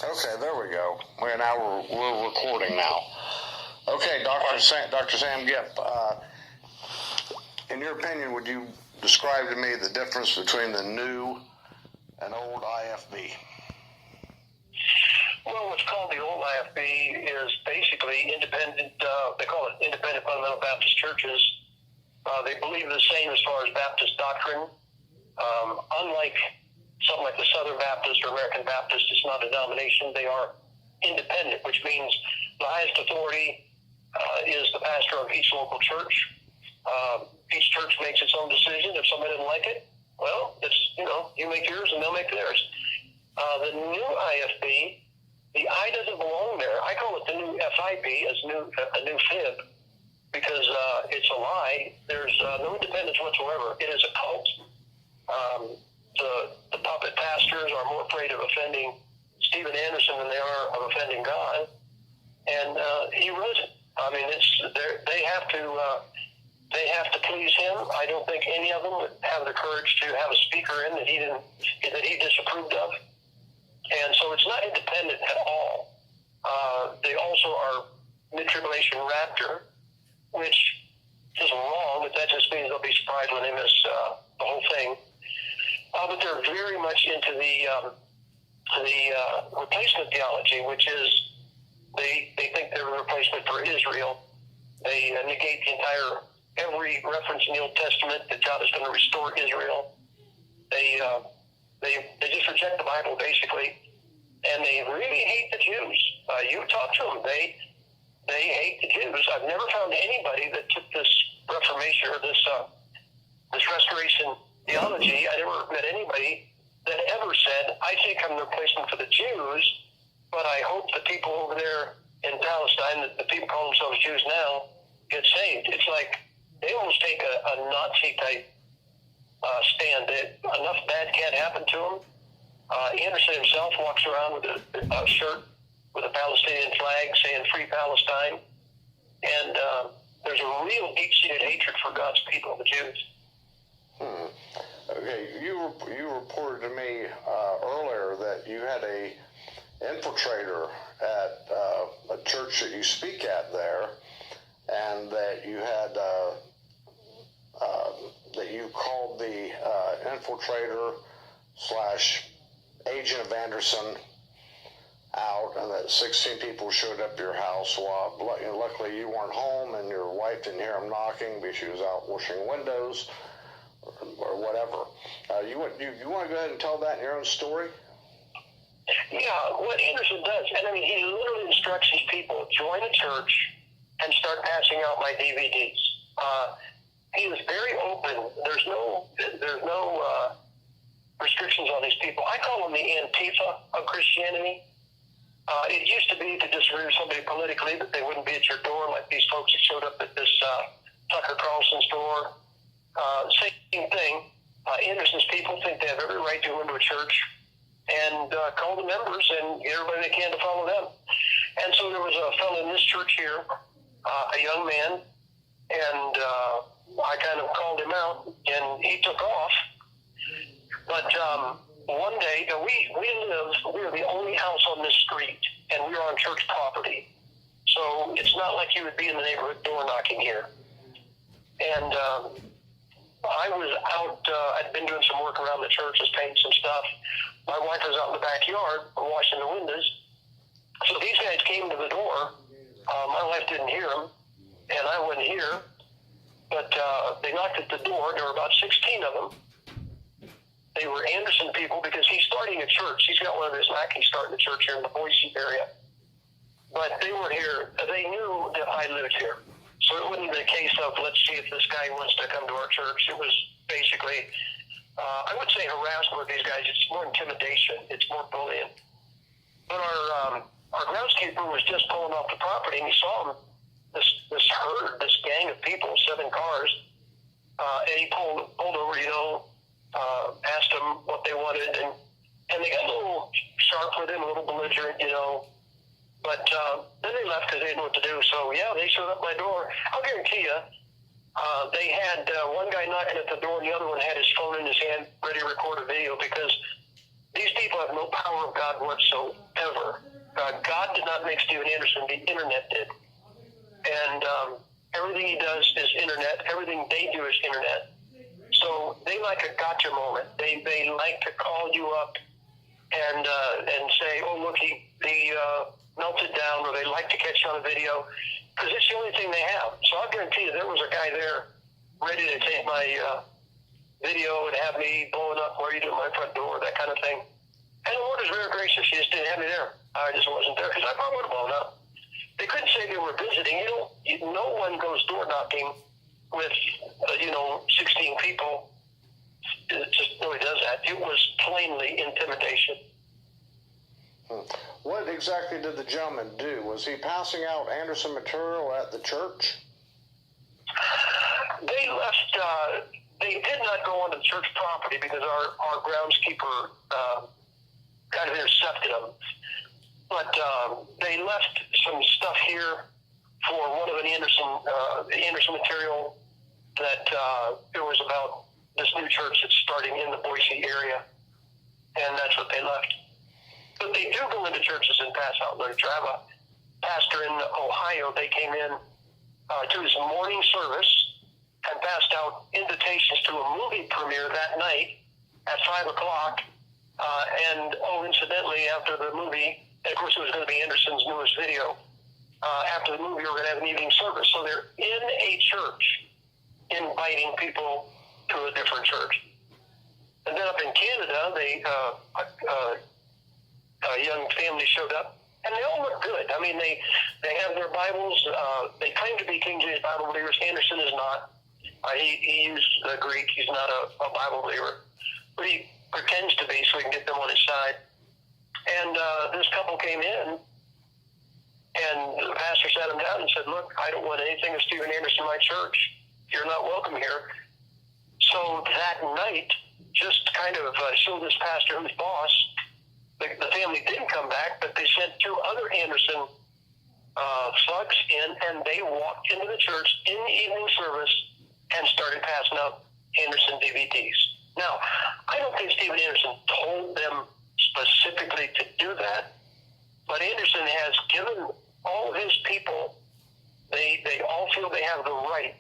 Okay, there we go. We're recording now. Okay, Dr. Sam Gipp, in your opinion, would you describe to me the difference between the new and old IFB? Well, what's called the old IFB is basically independent, they call it independent fundamental Baptist churches. They believe the same as far as Baptist doctrine. Unlike something like the Southern Baptist or American Baptist, it's not a denomination. They are independent, which means the highest authority is the pastor of each local church. Each church makes its own decision. If somebody doesn't like it, well, it's, you make yours and they'll make theirs. The new IFB, the I doesn't belong there. I call it the new FIB as a new fib because it's a lie. There's no independence whatsoever. It is a cult. The puppet pastors are more afraid of offending Stephen Anderson than they are of offending God, and he runs it. I mean, they have to please him. I don't think any of them would have the courage to have a speaker in that he disapproved of, and so it's not independent at all. They also are mid-tribulation rapture, which is wrong, but that just means they'll be surprised when they miss the whole thing. But they're very much into the replacement theology, which is they think they're a replacement for Israel. They negate every reference in the Old Testament that God is going to restore Israel. They just reject the Bible basically, and they really hate the Jews. You talk to them, they hate the Jews. I've never found anybody that took this Reformation or this Restoration theology. I never met anybody that ever said, I think I'm the replacement for the Jews, but I hope the people over there in Palestine, the people call themselves Jews now, get saved. It's like they almost take a Nazi-type stand. Enough bad can't happen to them. Anderson himself walks around with a shirt with a Palestinian flag saying Free Palestine. And there's a real deep-seated hatred for God's people, the Jews. Okay, you reported to me earlier that you had a infiltrator at a church that you speak at there, and that you had that you called the infiltrator / agent of Anderson out, and that 16 people showed up at your house. Well, luckily you weren't home, and your wife didn't hear them knocking because she was out washing windows or whatever. You want to go ahead and tell that in your own story? Yeah, what Anderson does, and I mean, he literally instructs these people, join a church and start passing out my DVDs. He is very open. There's no restrictions on these people. I call them the Antifa of Christianity. It used to be to disagree with somebody politically, but they wouldn't be at your door like these folks that showed up at this Tucker Carlson's door. Same thing. Anderson's people think they have every right to go into a church and call the members and get everybody they can to follow them. And so there was a fellow in this church here, a young man, and I kind of called him out, and he took off. But one day, we are the only house on this street, and we are on church property. So it's not like you would be in the neighborhood door knocking here. And I was out, I'd been doing some work around the church, just painting some stuff. My wife was out in the backyard washing the windows. So these guys came to the door. My wife didn't hear them, and I wasn't here. But they knocked at the door. There were about 16 of them. They were Anderson people because he's starting a church. He's got one of his lackeys starting a church here in the Boise area. But they weren't here. They knew that I lived here. So it wasn't a case of, let's see if this guy wants to come to our church. It was basically, I would say harassment with these guys. It's more intimidation. It's more bullying. But our groundskeeper was just pulling off the property, and he saw them, this herd, this gang of people, 7 cars, and he pulled over, asked them what they wanted, and they got a little sharp with him, a little belligerent, But then they left because they didn't know what to do. So, yeah, they showed up at my door. I'll guarantee you, they had one guy knocking at the door, and the other one had his phone in his hand, ready to record a video, because These people have no power of God whatsoever. God did not make Steven Anderson. The internet did. And everything he does is internet. Everything they do is internet. So they like a gotcha moment. They like to call you up and say, oh, look, he melted down, or they like to catch you on a video, because it's the only thing they have. So I'll guarantee you there was a guy there ready to take my video and have me blowing up where you do my front door, that kind of thing. And the Lord is very gracious. He just didn't have me there. I just wasn't there, because I probably would have blown up. They couldn't say they were visiting. No one goes door knocking with 16 people. It just really does that. It was plainly intimidation. What exactly did the gentleman do? Was he passing out Anderson material at the church? They left. They did not go onto the church property because our groundskeeper kind of intercepted them. But they left some stuff here for one of the Anderson material that it was about this new church that's starting in the Boise area, and that's what they left. But they do go into churches and pass out literature. I have a pastor in Ohio. They came in to his morning service and passed out invitations to a movie premiere that night at 5 o'clock. Incidentally, after the movie, and of course it was going to be Anderson's newest video, after the movie we were going to have an evening service. So they're in a church inviting people to a different church. And then up in Canada, a young family showed up, and they all look good. I mean, they have their Bibles. They claim to be King James Bible believers. Anderson is not. He used the Greek. He's not a Bible believer, but he pretends to be so he can get them on his side. And this couple came in, and the pastor sat him down and said, look, I don't want anything of Steven Anderson in my church. You're not welcome here. So that night, just kind of showed this pastor who's boss. The family didn't come back, but they sent 2 other Anderson thugs in, and they walked into the church in the evening service and started passing out Anderson DVDs. Now, I don't think Steven Anderson told them specifically to do that, but Anderson has given all of his people, they all feel they have the right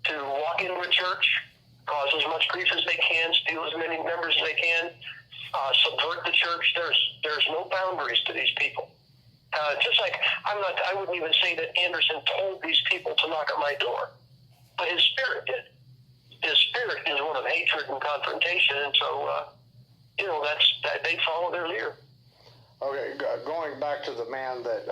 to walk into a church, cause as much grief as they can, steal as many members as they can, subvert the church. There's no boundaries to these people. Just like I wouldn't even say that Anderson told these people to knock at my door, but his spirit did. His spirit is one of hatred and confrontation, and so they follow their leader. Okay, going back to the man that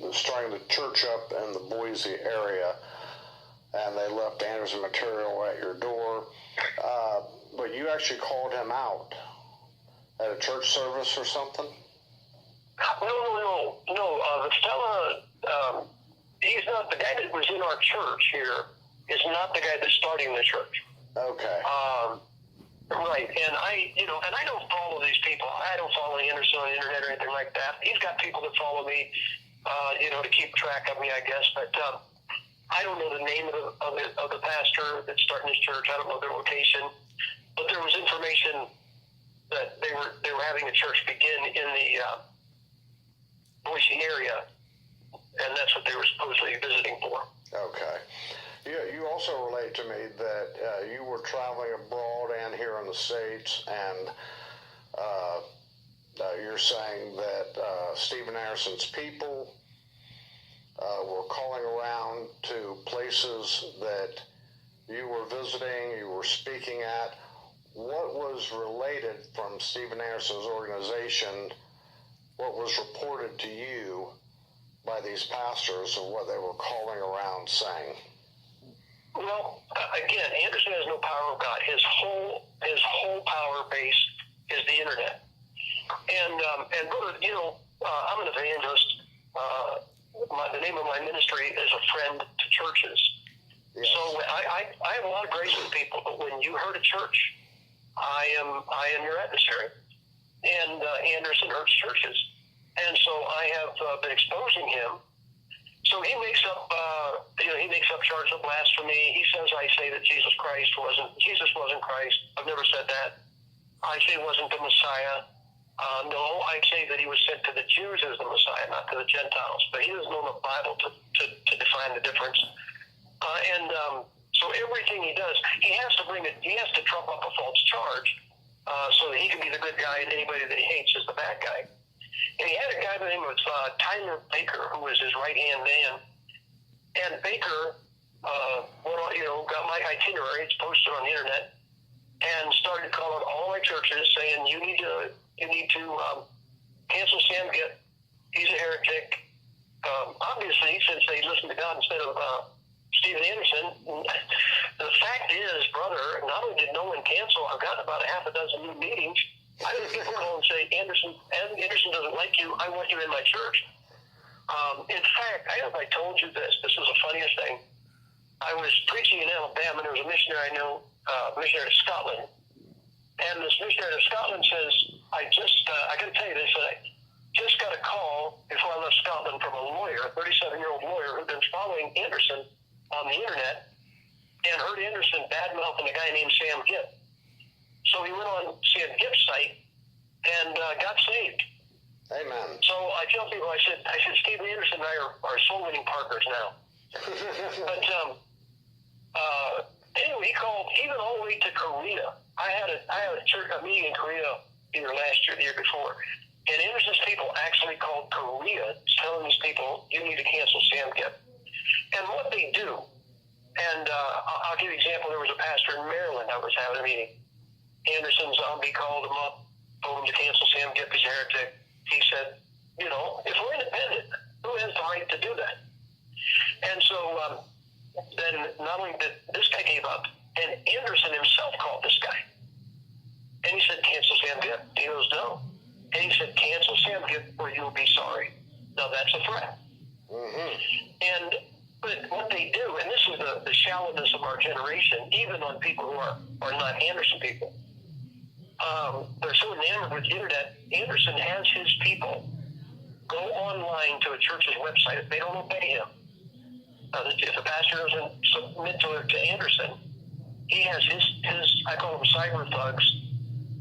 was starting the church up in the Boise area, and they left Anderson material at your door, but you actually called him out at a church service or something? No. The fella, he's not the guy that was in our church here. Is not the guy that's starting the church. Okay. Right, and I don't follow these people. I don't follow Anderson on the internet or anything like that. He's got people that follow me, to keep track of me, I guess. But I don't know the name of the pastor that's starting his church. I don't know their location. But there was information that they were having a church begin in the Boise area, and that's what they were supposedly visiting for. Okay. Yeah, you also relate to me that you were traveling abroad and here in the States, and you're saying that Steven Anderson's people were calling around to places that you were visiting, you were speaking at. What was related from Steven Anderson's organization, what was reported to you by these pastors of what they were calling around saying? Well, again, Anderson has no power of God. His whole power base is the internet. And brother, I'm an evangelist. The name of my ministry is a friend to churches. Yes. So I have a lot of grace with people, but when you hurt a church, I am your adversary. And Anderson hurts churches. And so I have been exposing him. So he makes up charges of blasphemy. He says I say that Jesus wasn't Christ. I've never said that. I say wasn't the Messiah. No, I'd say that he was sent to the Jews as the Messiah, not to the Gentiles. But he doesn't know the Bible to define the difference. So everything he does, he has to trump up a false charge so that he can be the good guy and anybody that he hates is the bad guy. And he had a guy by the name of Tyler Baker, who was his right-hand man. And Baker got my itinerary. It's posted on the internet, and started calling all my churches saying, you need to cancel Sam Gipp. He's a heretic. Obviously, since they listen to God instead of Stephen Anderson, the fact is, brother, not only did no one cancel, I've gotten about a half a dozen new meetings. I have people call and say, Anderson doesn't like you. I want you in my church. In fact, I told you this. This is the funniest thing. I was preaching in Alabama, and there was a missionary I know, missionary to Scotland. And this missionary to Scotland says, I got to tell you this, I just got a call before I left Scotland from a lawyer, a 37-year-old lawyer who'd been following Anderson on the internet and heard Anderson bad-mouthing a guy named Sam Gipp. So he went on Sam Gipp's site and got saved. Amen. So I tell people, I said, Stephen Anderson and I are soul-winning partners now. But anyway, he called even all the way to Korea. I had a meeting in Korea either last year or the year before, and Anderson's people actually called Korea, telling these people, you need to cancel Sam Gipp. And what they do, and I'll give you an example. There was a pastor in Maryland I was having a meeting. Anderson zombie called him up, told him to cancel Sam Gipp, he's a heretic. He said, if we're independent, who has the right to do that? And so then not only did this guy gave up, and Anderson himself called this guy. And he said, cancel Sam Gipp. He goes, no. And he said, cancel Sam Gipp or you'll be sorry. Now that's a threat. Mm-hmm. But what they do, and this is the shallowness of our generation, even on people who are not Anderson people, they're so enamored with the internet. Anderson has his people go online to a church's website if they don't obey him. If the pastor doesn't submit to Anderson, he has his I call them cyber thugs.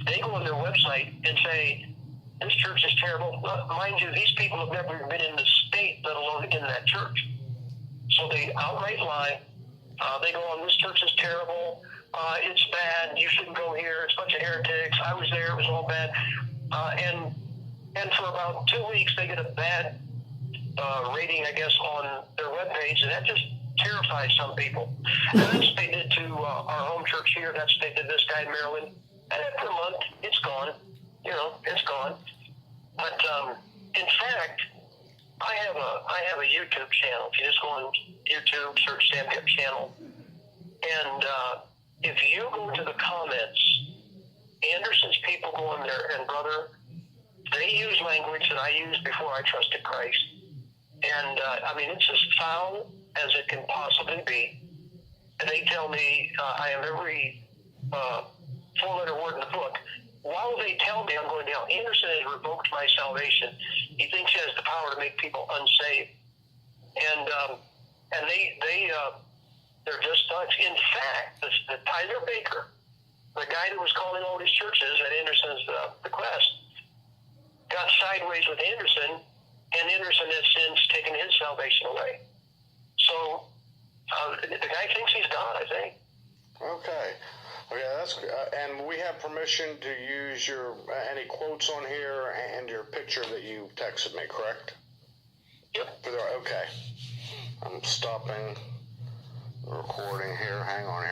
They go on their website and say, this church is terrible. Mind you, these people have never been in the state, let alone in that church. So they outright lie. They go on, this church is terrible. It's bad. You shouldn't go here. It's a bunch of heretics. I was there. It was all bad. And for about 2 weeks, they get a bad rating, I guess, on their webpage, and that just terrifies some people. And that's what they did to our home church here. That's what they did this guy in Maryland. And after a month, it's gone. It's gone. But in fact, I have a YouTube channel. If you just go on YouTube, search Sam Gipp channel, and if you go to the comments, Anderson's people go in there, and brother, they use language that I used before I trusted Christ. And it's as foul as it can possibly be. And they tell me I have every 4-letter word in the book. While they tell me I'm going down, Anderson has revoked my salvation. He thinks he has the power to make people unsaved. And they're just nuts. In fact, the Tyler Baker, the guy that was calling all these churches at Anderson's request, got sideways with Anderson, and Anderson has since taken his salvation away. So the guy thinks he's God, I think. Okay, that's and we have permission to use your any quotes on here and your picture that you texted me, correct? Yep. Okay. I'm stopping the recording here. Hang on here.